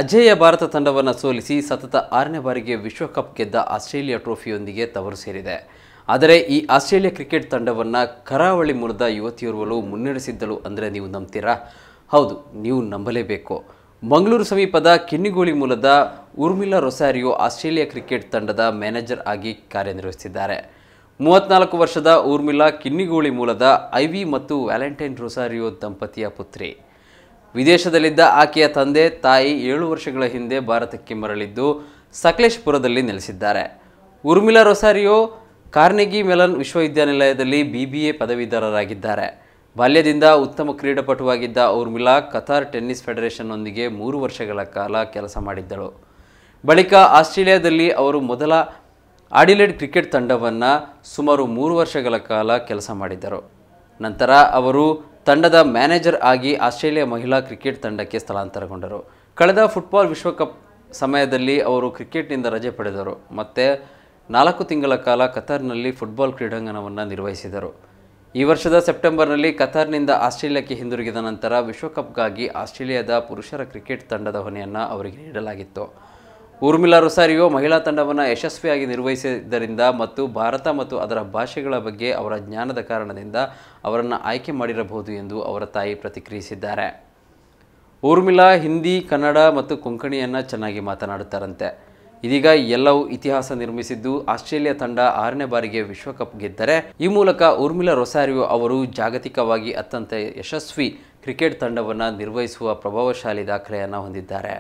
ಅಜೇಯ ಭಾರತ ತಂಡವನ್ನು ಸೋಲಿಸಿ ಸತತ 6ನೇ ಬಾರಿಗೆ ವಿಶ್ವಕಪ್ ಗೆದ್ದ ಆಸ್ಟ್ರೇಲಿಯಾ ಟ್ರೋಫಿಯೊಂದಿಗೆ ತವರು ಸೇರಿದೆ. ಆದರೆ ಈ ಆಸ್ಟ್ರೇಲಿಯಾ ಕ್ರಿಕೆಟ್ ತಂಡವನ್ನು ಕರಾವಳಿ ಮೂಲದ ಯುವತಿಯೋರ್ವಳು ಮುನ್ನಡೆಸಿದ್ದಳು ಅಂದರೆ ನೀವು ನಂಬ್ತೀರಾ? ಹೌದು, ನೀವು ನಂಬಲೇಬೇಕು. ಮಂಗಳೂರು ಸಮೀಪದ ಕಿನ್ನಿಗೋಳಿ ಮೂಲದ ಉರ್ಮಿಲಾ ರೊಸಾರಿಯೋ ಆಸ್ಟ್ರೇಲಿಯಾ ಕ್ರಿಕೆಟ್ ತಂಡದ ಮ್ಯಾನೇಜರ್ ಆಗಿ ಕಾರ್ಯನಿರ್ವಹಿಸಿದ್ದಾರೆ. 34 ವರ್ಷದ ಉರ್ಮಿಲಾ ಕಿನ್ನಿಗೋಳಿ ಮೂಲದ ಐವಿ ಮತ್ತು ವ್ಯಾಲೆಂಟೈನ್ ರೊಸಾರಿಯೋ ದಂಪತಿಯ ಪುತ್ರಿ. ವಿದೇಶದಲ್ಲಿದ್ದ ಆಕೆಯ ತಂದೆ ತಾಯಿ 7 ವರ್ಷಗಳ ಹಿಂದೆ ಭಾರತಕ್ಕೆ ಮರಳಿದ್ದು ಸಕಲೇಶಪುರದಲ್ಲಿ ನೆಲೆಸಿದ್ದಾರೆ. ಉರ್ಮಿಲಾ ರೊಸಾರಿಯೋ ಕಾರ್ನೆಗಿ ಮೆಲನ್ ವಿಶ್ವವಿದ್ಯಾನಿಲಯದಲ್ಲಿ BBA ಪದವೀಧರರಾಗಿದ್ದಾರೆ. ಬಾಲ್ಯದಿಂದ ಉತ್ತಮ ಕ್ರೀಡಾಪಟುವಾಗಿದ್ದ ಉರ್ಮಿಲಾ ಕತಾರ್ ಟೆನ್ನಿಸ್ ಫೆಡರೇಷನ್ನೊಂದಿಗೆ 3 ವರ್ಷಗಳ ಕಾಲ ಕೆಲಸ ಮಾಡಿದ್ದಳು. ಬಳಿಕ ಆಸ್ಟ್ರೇಲಿಯಾದಲ್ಲಿ ಅವರು ಮೊದಲ ಅಡಿಲೇಡ್ ಕ್ರಿಕೆಟ್ ತಂಡವನ್ನು ಸುಮಾರು 3 ವರ್ಷಗಳ ಕಾಲ ಕೆಲಸ ಮಾಡಿದ್ದರು. ನಂತರ ಅವರು ತಂಡದ ಮ್ಯಾನೇಜರ್ ಆಗಿ ಆಸ್ಟ್ರೇಲಿಯಾ ಮಹಿಳಾ ಕ್ರಿಕೆಟ್ ತಂಡಕ್ಕೆ ಸ್ಥಳಾಂತರಗೊಂಡರು. ಕಳೆದ ಫುಟ್ಬಾಲ್ ವಿಶ್ವಕಪ್ ಸಮಯದಲ್ಲಿ ಅವರು ಕ್ರಿಕೆಟ್ನಿಂದ ರಜೆ ಪಡೆದರು ಮತ್ತು 4 ತಿಂಗಳ ಕಾಲ ಕತಾರ್ನಲ್ಲಿ ಫುಟ್ಬಾಲ್ ಕ್ರೀಡಾಂಗಣವನ್ನು ನಿರ್ವಹಿಸಿದರು. ಈ ವರ್ಷದ ಸೆಪ್ಟೆಂಬರ್ನಲ್ಲಿ ಕತಾರ್ನಿಂದ ಆಸ್ಟ್ರೇಲಿಯಾಕ್ಕೆ ಹಿಂದಿರುಗಿದ ನಂತರ ವಿಶ್ವಕಪ್ಗಾಗಿ ಆಸ್ಟ್ರೇಲಿಯಾದ ಪುರುಷರ ಕ್ರಿಕೆಟ್ ತಂಡದ ಹೊಣೆಯನ್ನು ಅವರಿಗೆ ನೀಡಲಾಗಿತ್ತು. ಉರ್ಮಿಲಾ ರೊಸಾರಿಯೋ ಮಹಿಳಾ ತಂಡವನ್ನು ಯಶಸ್ವಿಯಾಗಿ ನಿರ್ವಹಿಸಿದ್ದರಿಂದ ಮತ್ತು ಭಾರತ ಮತ್ತು ಅದರ ಭಾಷೆಗಳ ಬಗ್ಗೆ ಅವರ ಜ್ಞಾನದ ಕಾರಣದಿಂದ ಅವರನ್ನು ಆಯ್ಕೆ ಮಾಡಿರಬಹುದು ಎಂದು ಅವರ ತಾಯಿ ಪ್ರತಿಕ್ರಿಯಿಸಿದ್ದಾರೆ. ಉರ್ಮಿಲಾ ಹಿಂದಿ, ಕನ್ನಡ ಮತ್ತು ಕೊಂಕಣಿಯನ್ನು ಚೆನ್ನಾಗಿ ಮಾತನಾಡುತ್ತಾರಂತೆ. ಇದೀಗ ಎಲ್ಲವೂ ಇತಿಹಾಸ ನಿರ್ಮಿಸಿದ್ದು ಆಸ್ಟ್ರೇಲಿಯಾ ತಂಡ 6ನೇ ಬಾರಿಗೆ ವಿಶ್ವಕಪ್ ಗೆದ್ದರೆ ಈ ಮೂಲಕ ಉರ್ಮಿಲಾ ರೊಸಾರಿಯೋ ಅವರು ಜಾಗತಿಕವಾಗಿ ಅತ್ಯಂತ ಯಶಸ್ವಿ ಕ್ರಿಕೆಟ್ ತಂಡವನ್ನು ನಿರ್ವಹಿಸುವ ಪ್ರಭಾವಶಾಲಿ ದಾಖಲೆಯನ್ನು ಹೊಂದಿದ್ದಾರೆ.